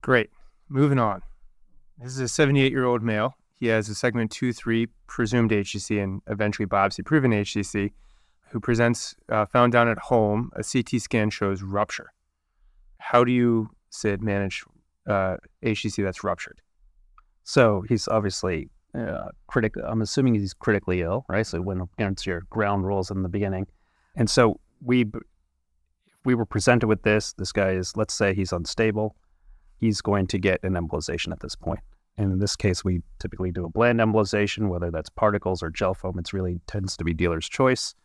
Great. Moving on. This is a 78-year-old male. He has a segment 2-3 presumed HCC and eventually biopsy-proven HCC, who presents found down at home. A CT scan shows rupture. How do you, Sid, manage HCC that's ruptured? So he's obviously critical. I'm assuming he's critically ill, right? So when against your ground rules in the beginning. And so we were presented with this guy is, let's say he's unstable. He's going to get an embolization at this point. And in this case, we typically do a bland embolization, whether that's particles or gel foam. It really tends to be dealer's choice.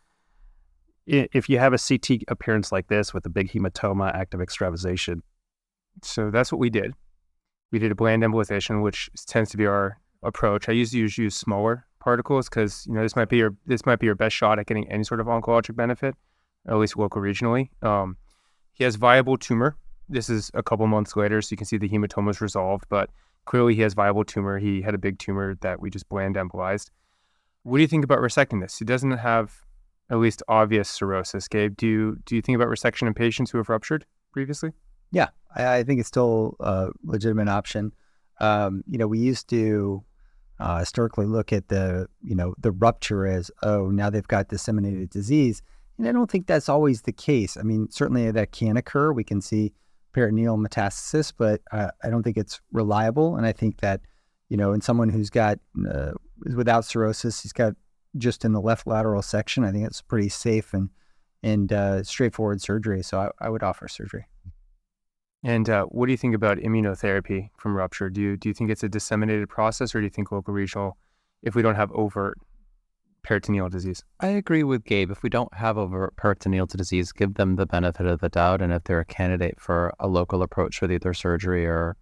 If you have a CT appearance like this with a big hematoma, active extravasation. So that's what we did. We did a bland embolization, which tends to be our approach. I usually use smaller particles because this might be your best shot at getting any sort of oncologic benefit, at least local regionally. He has viable tumor. This is a couple months later, so you can see the hematoma is resolved, but clearly he has viable tumor. He had a big tumor that we just bland embolized. What do you think about resecting this? He doesn't have at least obvious cirrhosis. Gabe, do you think about resection in patients who have ruptured previously? Yeah, I think it's still a legitimate option. We used to historically look at the rupture as, now they've got disseminated disease. And I don't think that's always the case. I mean, certainly that can occur. We can see peritoneal metastasis, but I don't think it's reliable. And I think that, in someone who's got, is without cirrhosis, he's got just in the left lateral section, I think it's pretty safe and straightforward surgery. So I would offer surgery. And what do you think about immunotherapy from rupture? Do you think it's a disseminated process, or do you think local regional, if we don't have overt peritoneal disease? I agree with Gabe. If we don't have overt peritoneal disease, give them the benefit of the doubt. And if they're a candidate for a local approach with either surgery or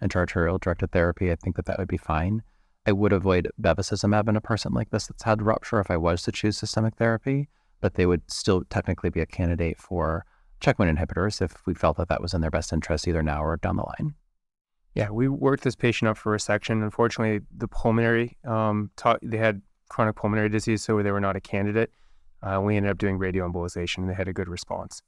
intra-arterial directed therapy, I think that would be fine. I would avoid bevacizumab in a person like this that's had rupture if I was to choose systemic therapy, but they would still technically be a candidate for checkpoint inhibitors if we felt that was in their best interest either now or down the line. Yeah, we worked this patient up for resection. Unfortunately, the pulmonary, they had chronic pulmonary disease, so they were not a candidate. We ended up doing radioembolization, and they had a good response.